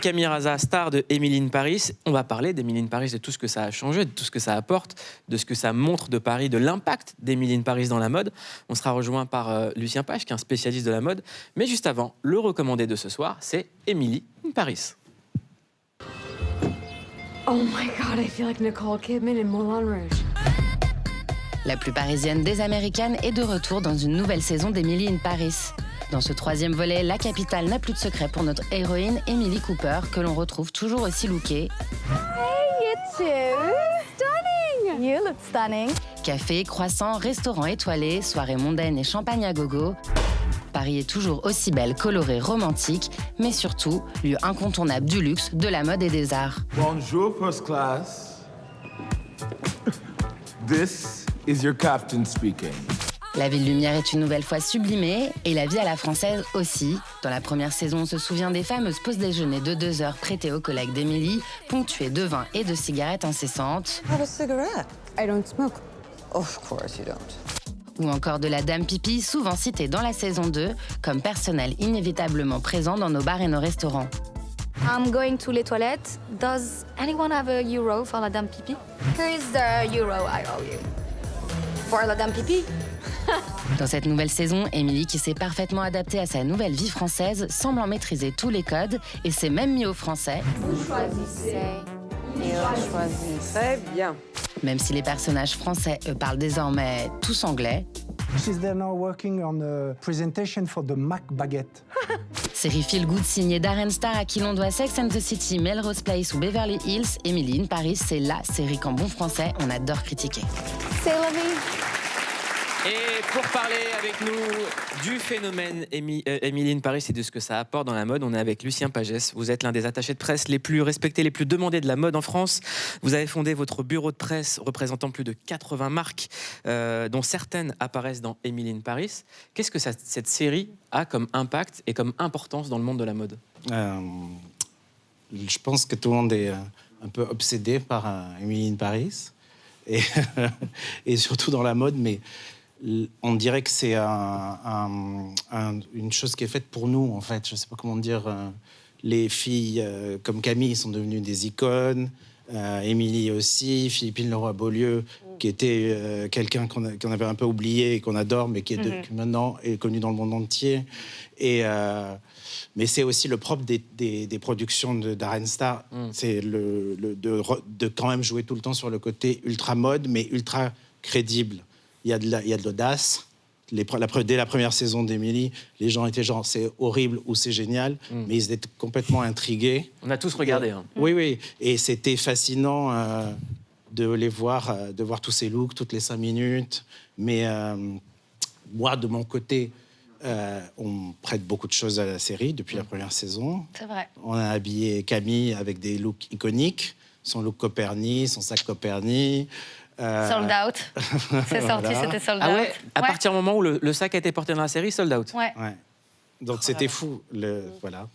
Camille Raza, star de Emily in Paris. On va parler d'Emily in Paris, de tout ce que ça a changé, de tout ce que ça apporte, de ce que ça montre de Paris, de l'impact d'Emily in Paris dans la mode. On sera rejoint par Lucien Page, qui est un spécialiste de la mode. Mais juste avant, le recommandé de ce soir, c'est Emily in Paris. Oh my God, I feel like Nicole Kidman in Moulin Rouge. La plus parisienne des Américaines est de retour dans une nouvelle saison d'Emily in Paris. Dans ce troisième volet, la capitale n'a plus de secret pour notre héroïne Emily Cooper, que l'on retrouve toujours aussi lookée. Hey, you two! Stunning! You look stunning. Café, croissants, restaurants étoilés, soirées mondaines et champagne à gogo. Paris est toujours aussi belle, colorée, romantique, mais surtout, lieu incontournable du luxe, de la mode et des arts. Bonjour, first class. This is your captain speaking. La ville lumière est une nouvelle fois sublimée, et la vie à la française aussi. Dans la première saison, on se souvient des fameuses pauses déjeuner de 2 heures prêtées aux collègues d'Emily, ponctuées de vin et de cigarettes incessantes. Have a cigarette. I don't smoke. Of course you don't. Ou encore de la dame pipi, souvent citée dans la saison 2, comme personnel inévitablement présent dans nos bars et nos restaurants. I'm going to les toilettes. Does anyone have a euro for la dame pipi? Here's the euro I owe you. For la dame pipi? Dans cette nouvelle saison, Emily, qui s'est parfaitement adaptée à sa nouvelle vie française, semble en maîtriser tous les codes et s'est même mis au français. Vous choisissez. Très bien. Même si les personnages français, eux, parlent désormais tous anglais. She's there now working on a presentation for the Mac Baguette. Série feel good signée Darren Star à qui l'on doit Sex and the City, Melrose Place ou Beverly Hills, Emily in Paris, c'est la série qu'en bon français, on adore critiquer. C'est la vie. Et pour parler avec nous du phénomène Emily in Paris et de ce que ça apporte dans la mode, on est avec Lucien Pagès. Vous êtes l'un des attachés de presse les plus respectés, les plus demandés de la mode en France. Vous avez fondé votre bureau de presse représentant plus de 80 marques, dont certaines apparaissent dans Emily in Paris. Qu'est-ce que cette série a comme impact et comme importance dans le monde de la mode ? Je pense que tout le monde est un peu obsédé par Emily in Paris, et surtout dans la mode, mais on dirait que c'est une chose qui est faite pour nous, en fait. Je ne sais pas comment dire. Les filles comme Camille sont devenues des icônes. Émilie aussi. Philippine Leroy-Beaulieu, qui était quelqu'un qu'on avait un peu oublié et qu'on adore, mais qui maintenant est connu dans le monde entier. Mais c'est aussi le propre des productions de Darren Star. C'est de quand même jouer tout le temps sur le côté ultra mode, mais ultra crédible. Il y a de l'audace. Dès la première saison d'Emily, les gens étaient genre c'est horrible ou c'est génial, mais ils étaient complètement intrigués. On a tous regardé. Oui. Et c'était fascinant de les voir, de voir tous ces looks toutes les 5 minutes. Mais moi, de mon côté, on prête beaucoup de choses à la série depuis la première saison. C'est vrai. On a habillé Camille avec des looks iconiques, son look Coperni, son sac Coperni. Sold out. C'est sorti, Voilà. c'était sold out. Ah ouais, à partir du moment où le sac a été porté dans la série, sold out. Ouais. Ouais. Donc c'était fou. Voilà.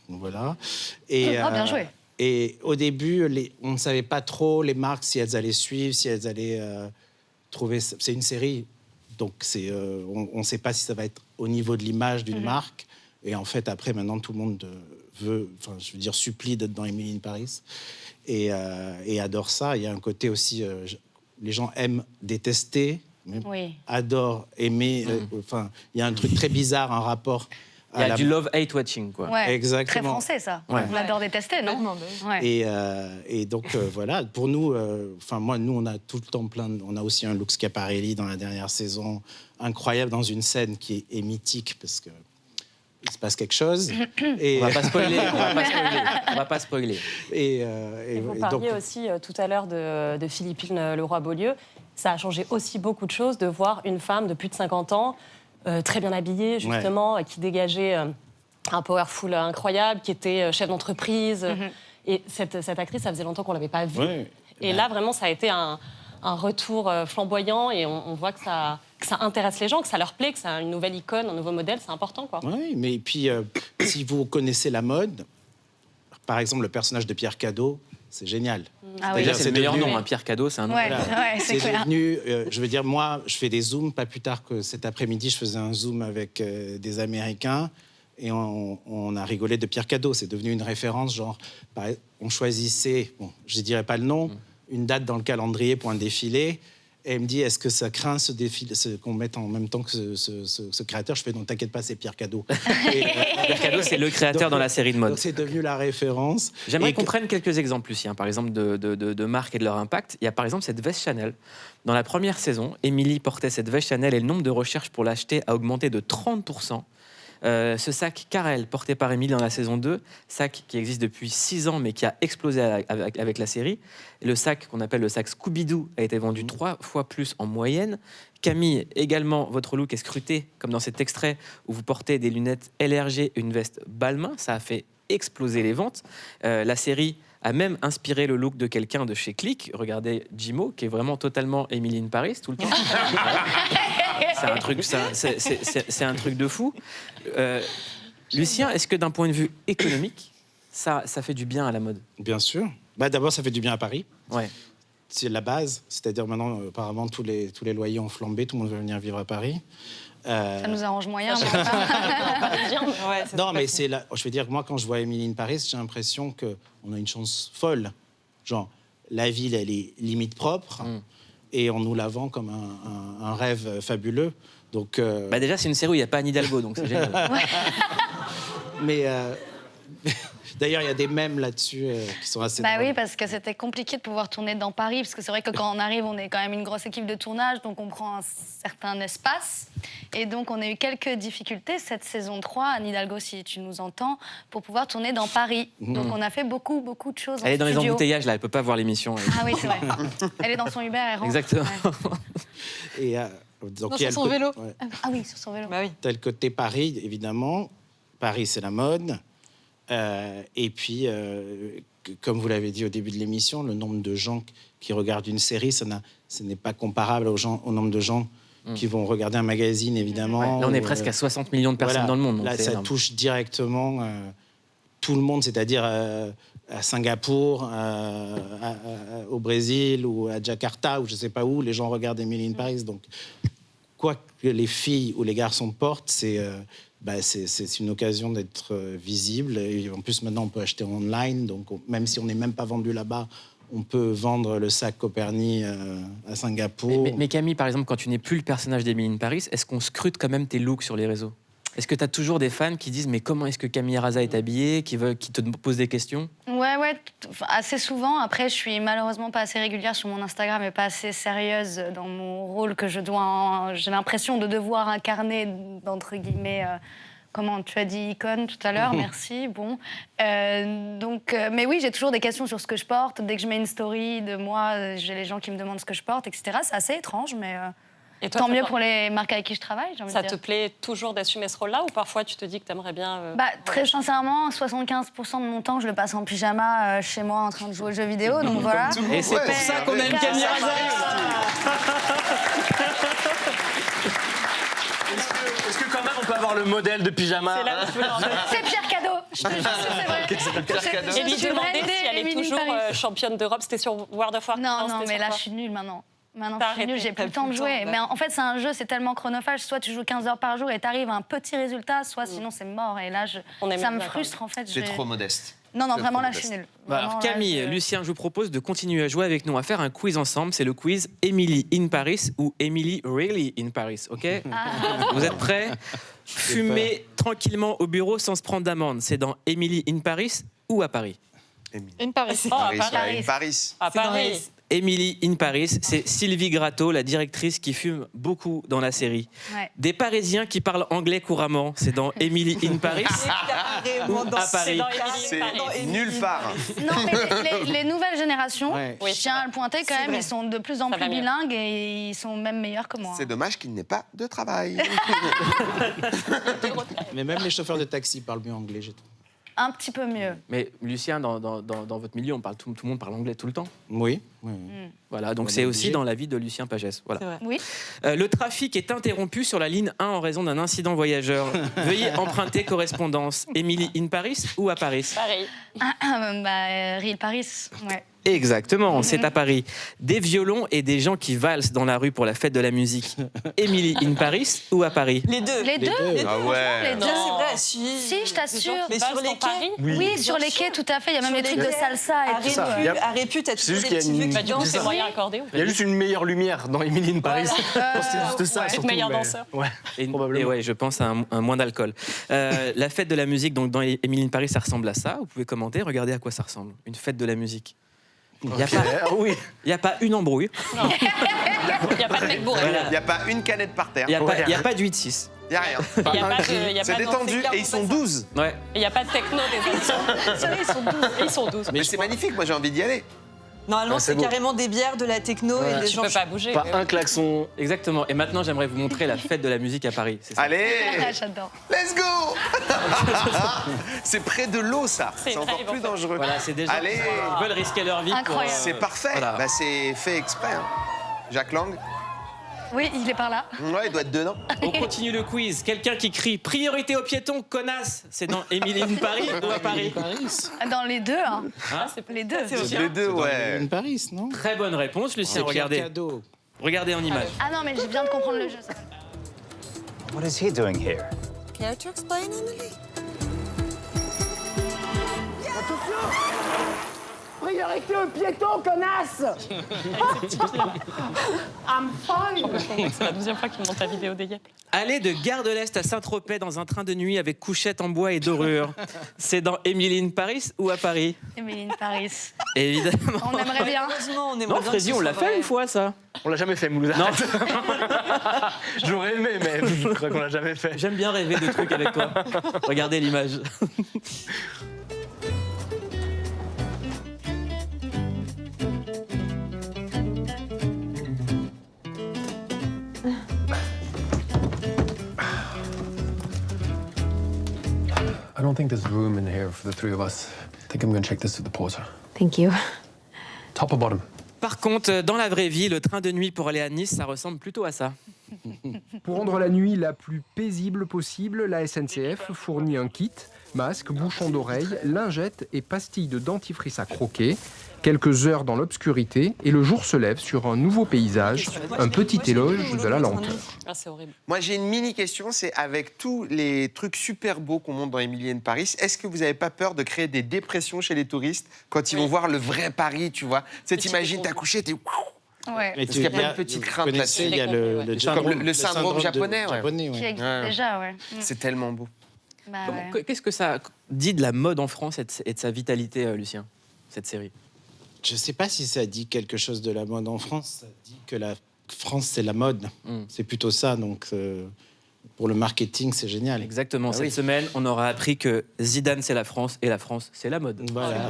Et, bien joué. Et au début, on ne savait pas trop les marques si elles allaient suivre, si elles allaient trouver. C'est une série, donc on ne sait pas si ça va être au niveau de l'image d'une marque. Et en fait, après, maintenant, tout le monde supplie d'être dans Emily in Paris et adore ça. Il y a un côté aussi. Les gens aiment détester, mais adorent aimer. Il y a un truc très bizarre, un rapport. Il y a du love-hate watching, quoi. Ouais. Exactement. Très français, ça. Ouais. On adore détester, non? Ouais. Et donc, voilà, pour nous, nous, on a tout le temps on a aussi un look Schiaparelli dans la dernière saison, incroyable, dans une scène qui est mythique, parce que il se passe quelque chose. Et On va pas spoiler. Et Vous parliez donc, aussi tout à l'heure de Philippine Leroy-Beaulieu. Ça a changé aussi beaucoup de choses de voir une femme de plus de 50 ans, très bien habillée, justement, qui dégageait un powerful incroyable, qui était chef d'entreprise. Et cette actrice, ça faisait longtemps qu'on ne l'avait pas vue. Ouais. Et là, vraiment, ça a été un retour flamboyant et on voit que ça intéresse les gens, que ça leur plaît, que c'est une nouvelle icône, un nouveau modèle, c'est important, quoi. oui, mais puis, si vous connaissez la mode, par exemple, le personnage de Pierre Cadault, c'est génial. Ah oui. Déjà, c'est le meilleur nom. Pierre Cadault, c'est un nom. Ouais, C'est c'est clair. devenu, je veux dire, moi, je fais des zooms, pas plus tard que cet après-midi, je faisais un zoom avec des Américains. Et on a rigolé de Pierre Cadeau. C'est devenu une référence, genre, on choisissait, bon, je ne dirais pas le nom, une date dans le calendrier pour un défilé. Et elle me dit, est-ce que ça craint ce défilé, qu'on mette en même temps que ce créateur? Je fais, non, t'inquiète pas, c'est Pierre Cadeau. Pierre Cadeau, c'est le créateur dans la série de mode. Donc c'est devenu la référence. J'aimerais qu'on prenne quelques exemples, Lucien, par exemple, de marques et de leur impact. Il y a par exemple cette veste Chanel. Dans la première saison, Émilie portait cette veste Chanel et le nombre de recherches pour l'acheter a augmenté de 30%. Ce sac Carrel, porté par Émilie dans la saison 2, sac qui existe depuis 6 ans mais qui a explosé avec la série. Et le sac qu'on appelle le sac Scooby-Doo a été vendu 3 fois plus en moyenne. Camille, également, votre look est scruté, comme dans cet extrait où vous portez des lunettes LRG et une veste Balmain. Ça a fait exploser les ventes. La série a même inspiré le look de quelqu'un de chez Click. Regardez Jimo, qui est vraiment totalement Emily in Paris tout le temps. C'est un truc de fou. Lucien, est-ce que d'un point de vue économique, ça fait du bien à la mode? Bien sûr. D'abord, ça fait du bien à Paris. Ouais. C'est la base. C'est-à-dire maintenant, apparemment, tous les loyers ont flambé. Tout le monde veut venir vivre à Paris. Ça nous arrange moyen. Non, mais c'est là. Je veux dire, moi, quand je vois Emily in Paris, j'ai l'impression qu'on a une chance folle. Genre, la ville, elle est limite propre. Et on nous la vend comme un rêve fabuleux. Donc, déjà, c'est une série où il n'y a pas Anne Hidalgo, donc c'est génial. Mais d'ailleurs, il y a des mèmes là-dessus qui sont assez drôles. Oui, parce que c'était compliqué de pouvoir tourner dans Paris, parce que c'est vrai que quand on arrive, on est quand même une grosse équipe de tournage, donc on prend un certain espace. Et donc, on a eu quelques difficultés cette saison 3, Anne Hidalgo, si tu nous entends, pour pouvoir tourner dans Paris. Donc, on a fait beaucoup de choses Elle est dans studio. les embouteillages, là, elle ne peut pas voir l'émission. Ah oui, c'est vrai. Elle est dans son Uber, elle rentre. Exactement. Ouais. Et, Non, sur son vélo. Ouais. Ah oui, sur son vélo. Bah oui. T'as le côté Paris, évidemment. Paris, c'est la mode. Et puis, comme vous l'avez dit au début de l'émission, le nombre de gens qui regardent une série, ce n'est pas comparable au nombre de gens qui vont regarder un magazine, évidemment. Ouais, là, on est presque à 60 millions de personnes dans le monde. Donc là, ça énorme. touche directement tout le monde, c'est-à-dire à Singapour, au Brésil ou à Jakarta, ou je ne sais pas où, les gens regardent Emily in Paris. Donc, quoi que les filles ou les garçons portent, c'est une occasion d'être visible. Et en plus, maintenant, on peut acheter online. Donc, même si on n'est même pas vendu là-bas, on peut vendre le sac Copernic à Singapour. Mais Camille, par exemple, quand tu n'es plus le personnage d'Emily in Paris, est-ce qu'on scrute quand même tes looks sur les réseaux? Est-ce que tu as toujours des fans qui disent « Mais comment est-ce que Camille Arasa est habillée » qui te posent des questions? Ouais, assez souvent. Après, je suis malheureusement pas assez régulière sur mon Instagram et pas assez sérieuse dans mon rôle que j'ai l'impression de devoir incarner, d'entre guillemets... Comment tu as dit icône tout à l'heure, merci. Bon, mais oui, j'ai toujours des questions sur ce que je porte. Dès que je mets une story de moi, j'ai les gens qui me demandent ce que je porte, etc. C'est assez étrange, mais Et toi, tant mieux pour les marques avec qui je travaille. J'ai envie Ça de te dire. plaît toujours d'assumer ce rôle-là ou parfois tu te dis que tu aimerais bien... Très sincèrement, 75% de mon temps, je le passe en pyjama chez moi en train de jouer aux jeux vidéo, donc voilà. Et c'est pour ça qu'on aime Camille Arasa. Est-ce que quand même on peut avoir le modèle de pyjama? C'est Pierre Cadeau, je te jure, c'est vrai. Pierre Cadeau. Et lui suis demander brandée si elle est Emily in toujours Paris. championne d'Europe. C'était sur World of Warcraft? Non, c'était mais sur là, quoi? je suis nulle maintenant. Maintenant, T'as je suis nulle, arrêté, j'ai plus le t'as temps de plus le jouer. temps, Mais en fait, c'est un jeu, c'est tellement chronophage. Soit tu joues 15 heures par jour et t'arrives à un petit résultat, soit sinon c'est mort. Et là, ça me frustre, en fait. Tu es trop modeste. Non, C'est vraiment, trop là, je suis nulle. Alors Vraiment, Camille, là, Lucien, je vous propose de continuer à jouer avec nous, à faire un quiz ensemble. C'est le quiz Emily in Paris ou Emily Really in Paris, ok? Vous êtes prêts? Fumer tranquillement au bureau sans se prendre d'amende. C'est dans Emily in Paris ou à Paris? Une Paris. Oh, à Paris. Paris. À Paris. Emily in Paris, c'est Sylvie Gratton, la directrice qui fume beaucoup dans la série. Ouais. Des Parisiens qui parlent anglais couramment, c'est dans Emily in Paris ou à Paris? C'est nulle part. Non, mais les nouvelles générations, Ouais. je tiens à le pointer quand même, ils sont de plus en Ça plus va mieux. bilingues et ils sont même meilleurs que moi. C'est dommage qu'il n'ait pas de travail. Mais même les chauffeurs de taxi parlent mieux anglais, j'ai trouvé. Un petit peu mieux. Mais Lucien, dans votre milieu, tout le monde parle anglais tout le temps. Oui. Voilà, donc On est c'est aussi obligé. dans la vie de Lucien Pagès. Voilà. C'est vrai. Oui. Le trafic est interrompu sur la ligne 1 en raison d'un incident voyageur. Veuillez emprunter correspondance. Emily in Paris ou à Paris? Paris. Real Paris, ouais. Exactement, c'est à Paris. Des violons et des gens qui valsent dans la rue pour la fête de la musique. Emily in Paris ou à Paris? Les deux. Les deux. Ah ouais. Les deux. Ça, c'est vrai, si. Si, je t'assure. Mais sur les quais. Oui, sur les quais, tout à fait. Il y a même Sur des les trucs de quais, salsa et tout. À Répute, t'as C'est toujours juste des qu'il y a petits une- vieux qui Bah, du coup, c'est dansent. moyen accordéon. Il y a juste une meilleure lumière dans Emily in Paris. C'est juste ça, Ouais, surtout. meilleur mais- danseur. Ouais, Et probablement. ouais, je pense à un moins d'alcool. La fête de la musique, donc dans Emily in Paris, ça ressemble à ça. Vous pouvez commenter, regardez à quoi ça ressemble. Une fête de la musique. Il n'y a, Ah oui. pas une embrouille. Il n'y a pas de mec bourré. Voilà. Il n'y a pas une canette par terre. Il n'y a pas de 8-6. Il n'y a rien. Il n'y a pas de. il y a C'est pas de- détendu et ils sont 12. Ouais. Il n'y a pas de techno des autres. Ils sont 12. Ils sont 12. Mais c'est magnifique, moi j'ai envie d'y aller. Normalement, Ah, c'est c'est beau. carrément des bières, de la techno et les Tu gens. peux pas bouger. Pas un klaxon. Exactement. Et maintenant, j'aimerais vous montrer la fête de la musique à Paris. C'est ça. Allez, J'adore. let's go. C'est près de l'eau, ça. C'est C'est très encore plus important. dangereux. Voilà, c'est des gens Allez. qui veulent risquer leur vie. pour, Incroyable. C'est parfait. Voilà. Bah, c'est fait exprès. Hein. Jacques Lang, Oui, il est par là. ouais, il doit être dedans. On continue le quiz. Quelqu'un qui crie priorité aux piétons, connasse. C'est dans Emily in Paris ou à Paris? Dans les deux, hein. Hein Les deux. Les deux, Emily ouais. in Paris, non? Très bonne réponse, Lucien. C'est Pierre Regardez. Cadeau. Regardez en image. Ah non, mais je viens de comprendre le jeu. Ça. What is he doing here? Care to explain, Emily? Priorité aux piétons, connasse! I'm fine! C'est la 12e fois qu'il monte la vidéo des guêpes. Aller de Gare de l'Est à Saint-Tropez dans un train de nuit avec couchette en bois et dorure. C'est dans Emily in Paris ou à Paris? Emily in Paris. Évidemment. On aimerait bien. Heureusement, on aimerait Non, bien Frézy, que ce on l'a soit fait vrai. une fois, ça. On l'a jamais fait, Mouloud. Non. J'aurais aimé, mais je crois qu'on l'a jamais fait. J'aime bien rêver de trucs avec toi. Regardez l'image. I don't think there's room in here for the three of us. I think I'm gonna check this to the porter. Thank you. Top or bottom? Par contre, dans la vraie vie, le train de nuit pour aller à Nice, ça ressemble plutôt à ça. Pour rendre la nuit la plus paisible possible, la SNCF fournit un kit, masque, bouchon d'oreille, lingette et pastilles de dentifrice à croquer. Quelques heures dans l'obscurité et le jour se lève sur un nouveau paysage, un petit éloge de la lenteur. Ah, c'est horrible. Moi, j'ai une mini question, c'est avec tous les trucs super beaux qu'on monte dans Emily in Paris, est-ce que vous n'avez pas peur de créer des dépressions chez les touristes quand ils vont voir le vrai Paris, tu vois? Tu t'imagines, t'as couché, t'es... Ouais. Parce qu'il y a plein de petites craintes là-dessus. Il y a le syndrome, le syndrome japonais, ouais. Qui existe déjà, ouais. C'est tellement beau. Bah, Comment- ouais. Qu'est-ce que ça dit de la mode en France et de sa vitalité, Lucien, cette série? Je ne sais pas si ça dit quelque chose de la mode en France. Ça dit que la France, c'est la mode. C'est plutôt ça. Donc, pour le marketing, c'est génial. Exactement. Ah Cette oui. semaine, on aura appris que Zidane, c'est la France et la France, c'est la mode. Voilà.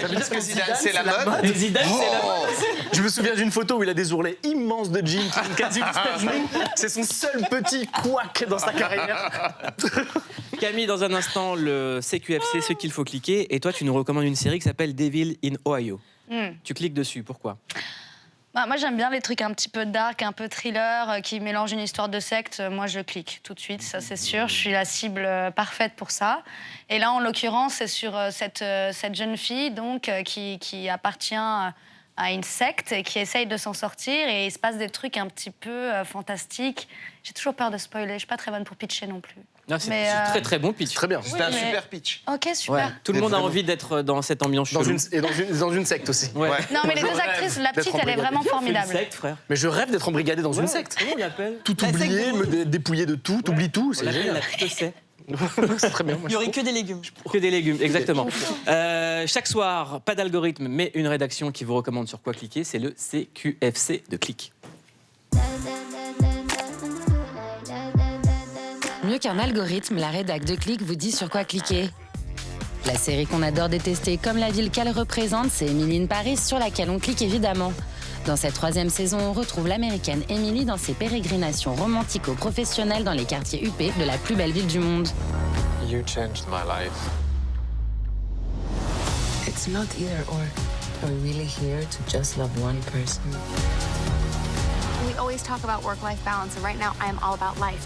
Ça veut dire que Zidane, c'est la mode? Et Zidane, c'est la mode. Je me souviens d'une photo où il a des ourlets immenses de jeans qui viennent quasi jusqu'à genoux. C'est son seul petit couac dans sa carrière. Camille, dans un instant, le CQFC, ce qu'il faut cliquer. Et toi, tu nous recommandes une série qui s'appelle Devil in Ohio. Tu cliques dessus, pourquoi? Bah, moi, j'aime bien les trucs un petit peu dark, un peu thriller, qui mélangent une histoire de secte. Moi, je clique tout de suite, ça c'est sûr. Je suis la cible parfaite pour ça. Et là, en l'occurrence, c'est sur cette jeune fille donc, qui appartient à une secte et qui essaye de s'en sortir. Et il se passe des trucs un petit peu fantastiques. J'ai toujours peur de spoiler. Je suis pas très bonne pour pitcher non plus. Non, c'est Mais, très très bon pitch. Très bien. C'est un mais- super pitch. Ok, super. Ouais. Tout le monde a vraiment- envie d'être dans cette ambiance chelou. Dans une secte aussi. Ouais. Non, mais les Je deux rêve actrices, la d'être petite, elle est embrigadé. vraiment Fais une formidable. secte, frère. Mais je rêve d'être embrigadé dans une secte. Comment on l'appelle? Tout La secte oublier, de me dépouiller de tout, t'oublies tout, On c'est l'appelle génial. la petite sait. C'est très bien. moi, Il n'y aurait que des légumes. Que des légumes, exactement. Chaque soir, pas d'algorithme, mais une rédaction qui vous recommande sur quoi cliquer, c'est le CQFC de Click. Mieux qu'un algorithme, la rédac de Click vous dit sur quoi cliquer. La série qu'on adore détester comme la ville qu'elle représente, c'est Emily in Paris, sur laquelle on clique évidemment. Dans cette 3e saison, on retrouve l'américaine Emily dans ses pérégrinations romantico-professionnelles dans les quartiers huppés de la plus belle ville du monde. You changed my life. It's not either or. Are we really here to just love one person? We We always talk about work-life balance, and right now I am all about life.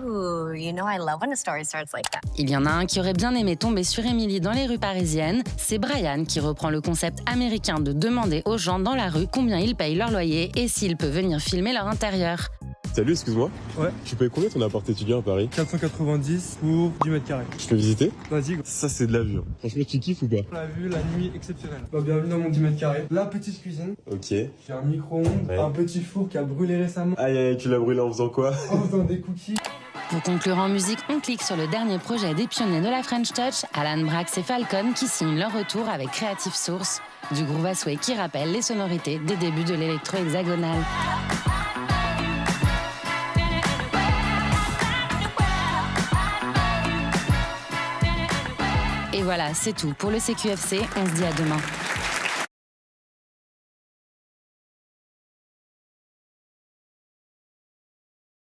Ooh, you know I love when a story starts like that. Il y en a un qui aurait bien aimé tomber sur Emily dans les rues parisiennes. C'est Brian qui reprend le concept américain de demander aux gens dans la rue combien ils payent leur loyer et s'il peut venir filmer leur intérieur. Salut, excuse-moi. Ouais. Tu payes combien ton appart étudiant à Paris? 490 pour 10 mètres carrés. Je peux visiter? Vas-y. Ça, c'est de la vue. Franchement, tu kiffes ou pas? La vue, la nuit, exceptionnelle. Bah, bienvenue dans mon 10 mètres carrés. La petite cuisine. Ok. J'ai un micro-ondes, un petit four qui a brûlé récemment. Aïe, aïe, tu l'as brûlé en faisant quoi? En faisant des cookies. Pour conclure en musique, on clique sur le dernier projet des pionniers de la French Touch, Alan Braxe et Falcon, qui signent leur retour avec Creative Source, du groove à souhait qui rappelle les sonorités des débuts de l'électro-hexagonal. Et voilà, c'est tout pour le CQFC. On se dit à demain.